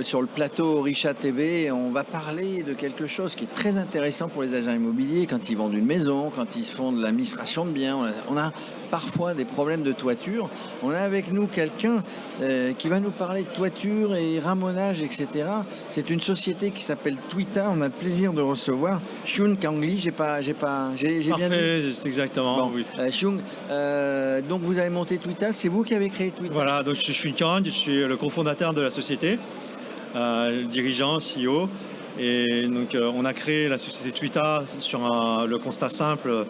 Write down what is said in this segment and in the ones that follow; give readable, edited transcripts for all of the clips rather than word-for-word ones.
sur le plateau Orisha TV. On va parler de quelque chose qui est très intéressant pour les agents immobiliers quand ils vendent une maison, quand ils font de l'administration de biens. On a parfois des problèmes de toiture. On a avec nous quelqu'un qui va nous parler de toiture et ramonage, etc. C'est une société qui s'appelle Twita. On a le plaisir de recevoir Xiong Kangli. J'ai bien dit. Parfait, c'est exactement. Bon, Oui. Xiong, donc vous avez monté Twita. C'est vous qui avez créé Twita. Voilà, donc je suis Kang, je suis le cofondateur de la société, le dirigeant, CEO. Et donc on a créé la société Twita sur le constat simple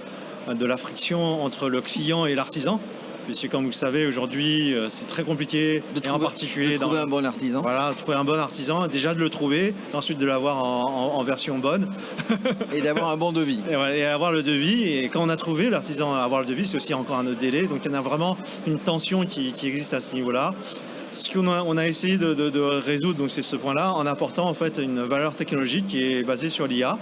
de la friction entre le client et l'artisan. Puisque comme vous le savez, aujourd'hui, c'est très compliqué, Et en particulier de trouver un bon artisan. Voilà, trouver un bon artisan, déjà de le trouver, ensuite de l'avoir en version bonne. Et d'avoir un bon devis. Et avoir le devis. Et quand on a trouvé l'artisan à avoir le devis, c'est aussi encore un autre délai. Donc il y en a vraiment une tension qui existe à ce niveau-là. Ce qu'on a essayé de résoudre, donc c'est ce point-là, en apportant en fait une valeur technologique qui est basée sur l'IA.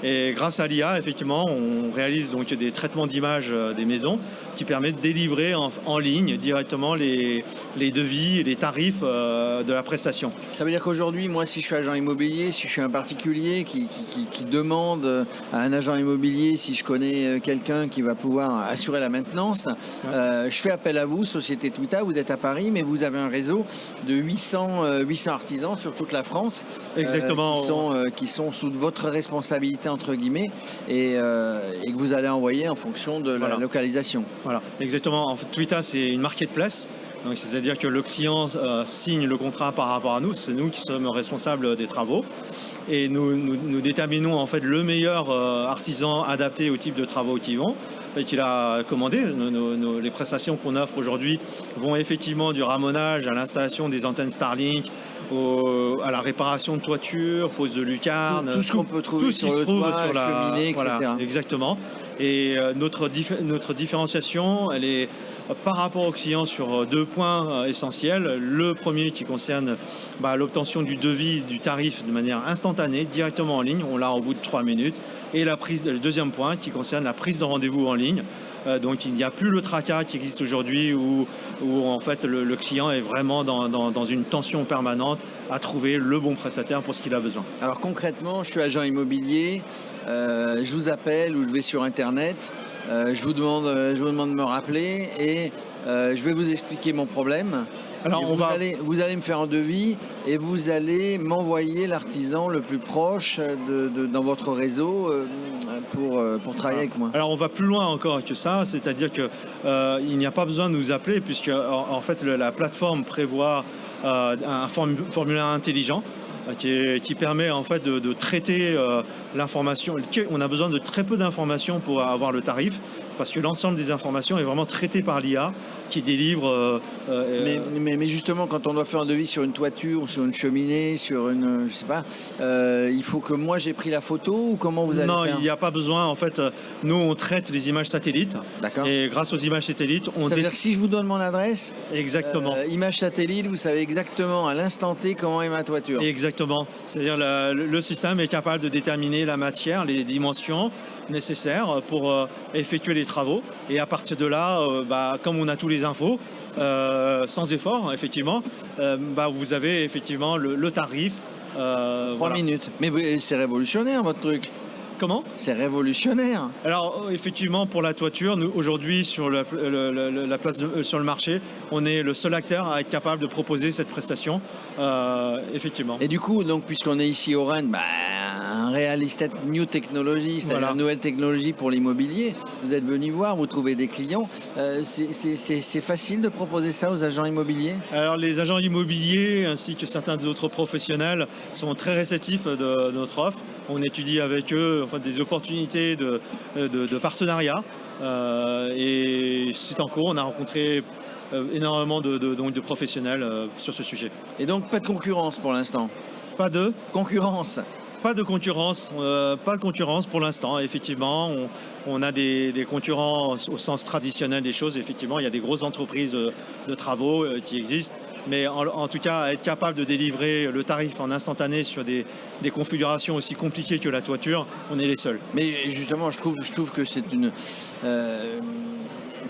Et grâce à l'IA, effectivement, on réalise donc des traitements d'images des maisons qui permettent de délivrer en ligne directement les devis et les tarifs de la prestation. Ça veut dire qu'aujourd'hui, moi, si je suis agent immobilier, si je suis un particulier qui demande à un agent immobilier si je connais quelqu'un qui va pouvoir assurer la maintenance, je fais appel à vous, Société Twita. Vous êtes à Paris, mais vous avez un réseau de 800 artisans sur toute la France. Exactement. Qui sont sous votre responsabilité entre guillemets et que vous allez envoyer en fonction de la localisation. Voilà, exactement. En fait, Twita, c'est une marketplace. Donc, c'est-à-dire que le client signe le contrat par rapport à nous. C'est nous qui sommes responsables des travaux. Et nous déterminons en fait le meilleur artisan adapté au type de travaux qu'ils vont et qu'il a commandé. Les prestations qu'on offre aujourd'hui vont effectivement du ramonage à l'installation des antennes Starlink, à la réparation de toiture, pose de lucarne, tout ce qu'on peut trouver sur le toit, sur la cheminée, etc. Voilà, exactement. Et notre différenciation, elle est par rapport au client sur deux points essentiels. Le premier qui concerne l'obtention du devis, du tarif de manière instantanée, directement en ligne, on l'a au bout de 3 minutes. Et le deuxième point qui concerne la prise de rendez-vous en ligne. Donc il n'y a plus le tracas qui existe aujourd'hui où en fait le client est vraiment dans une tension permanente à trouver le bon prestataire pour ce qu'il a besoin. Alors concrètement, je suis agent immobilier, je vous appelle ou je vais sur Internet, je vous demande de me rappeler et je vais vous expliquer mon problème. Alors vous allez me faire un devis et vous allez m'envoyer l'artisan le plus proche dans votre réseau pour travailler avec moi. Alors on va plus loin encore que ça, c'est-à-dire qu'il n'y a pas besoin de nous appeler puisque en fait la plateforme prévoit un formulaire intelligent qui permet en fait de traiter l'information. On a besoin de très peu d'informations pour avoir le tarif parce que l'ensemble des informations est vraiment traité par l'IA qui délivre. Mais justement, quand on doit faire un devis sur une toiture, sur une cheminée, sur une, je sais pas, il faut que moi j'ai pris la photo ou comment vous allez faire ? Non, il n'y a pas besoin. En fait, nous on traite les images satellites. D'accord. Et grâce aux images satellites, ça veut dire que si je vous donne mon adresse, exactement. Image satellite, vous savez exactement à l'instant T comment est ma toiture. Exactement. C'est-à-dire le système est capable de déterminer la matière, les dimensions nécessaires pour effectuer les travaux. Et à partir de là, comme on a tous les infos, sans effort, effectivement, vous avez effectivement le tarif. 3 minutes. Mais c'est révolutionnaire votre truc. Comment ? C'est révolutionnaire. Alors effectivement pour la toiture, nous aujourd'hui sur la place sur le marché, on est le seul acteur à être capable de proposer cette prestation, effectivement. Et du coup, donc puisqu'on est ici au Rennes, un real estate new technology, c'est-à-dire une nouvelle technologie pour l'immobilier. Vous êtes venu voir, vous trouvez des clients. C'est facile de proposer ça aux agents immobiliers ? Alors les agents immobiliers ainsi que certains autres professionnels sont très réceptifs de notre offre. On étudie avec eux des opportunités de partenariat et c'est en cours. On a rencontré énormément de professionnels sur ce sujet. Et donc pas de concurrence pour l'instant ? Pas de concurrence. Pas de concurrence pour l'instant. Effectivement, on a des concurrents au sens traditionnel des choses. Effectivement, il y a des grosses entreprises de travaux qui existent. Mais en tout cas, être capable de délivrer le tarif en instantané sur des configurations aussi compliquées que la toiture, on est les seuls. Mais justement, je trouve que c'est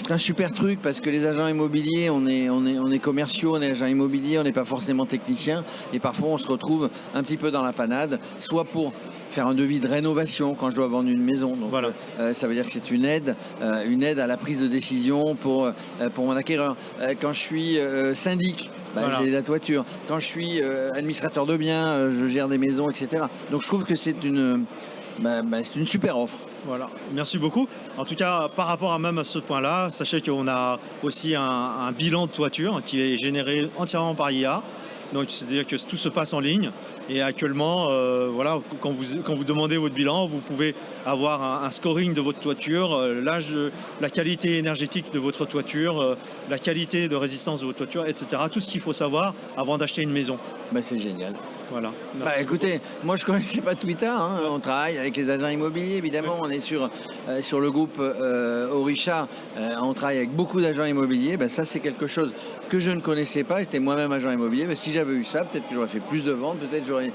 c'est un super truc parce que les agents immobiliers, on est commerciaux, on est agents immobiliers, on n'est pas forcément techniciens et parfois on se retrouve un petit peu dans la panade, soit pour faire un devis de rénovation quand je dois vendre une maison. Donc, Voilà. ça veut dire que c'est une aide à la prise de décision pour mon acquéreur. Quand je suis syndic, Voilà. j'ai la toiture. Quand je suis administrateur de biens, je gère des maisons, etc. Donc je trouve que c'est une super offre. Voilà, merci beaucoup. En tout cas, par rapport à même à ce point-là, sachez qu'on a aussi un bilan de toiture qui est généré entièrement par IA. Donc, c'est-à-dire que tout se passe en ligne. Et actuellement, voilà, quand vous demandez votre bilan, vous pouvez avoir un scoring de votre toiture, l'âge, la qualité énergétique de votre toiture, la qualité de résistance de votre toiture, etc. Tout ce qu'il faut savoir avant d'acheter une maison. C'est génial. Voilà. Écoutez, moi je ne connaissais pas Twita, hein. On travaille avec les agents immobiliers, évidemment, on est sur le groupe Orisha, on travaille avec beaucoup d'agents immobiliers, ça c'est quelque chose que je ne connaissais pas, j'étais moi-même agent immobilier, si j'avais eu ça, peut-être que j'aurais fait plus de ventes, peut-être j'aurais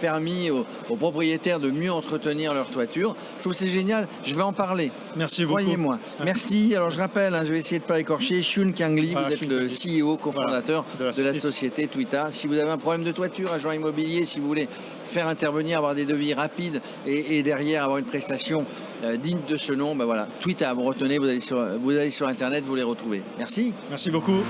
permis aux propriétaires de mieux entretenir leur toiture. Je trouve que c'est génial, je vais en parler. Merci beaucoup. Croyez-moi. Merci. Alors je rappelle, je vais essayer de ne pas écorcher, Shun Kangli, Voilà, vous êtes Shun le Kangli. CEO, cofondateur De la société Twita. Si vous avez un problème de toiture, agent immobilier, si vous voulez faire intervenir, avoir des devis rapides et derrière avoir une prestation digne de ce nom, voilà, Twita, vous retenez, vous allez sur Internet, vous les retrouvez. Merci. Merci beaucoup.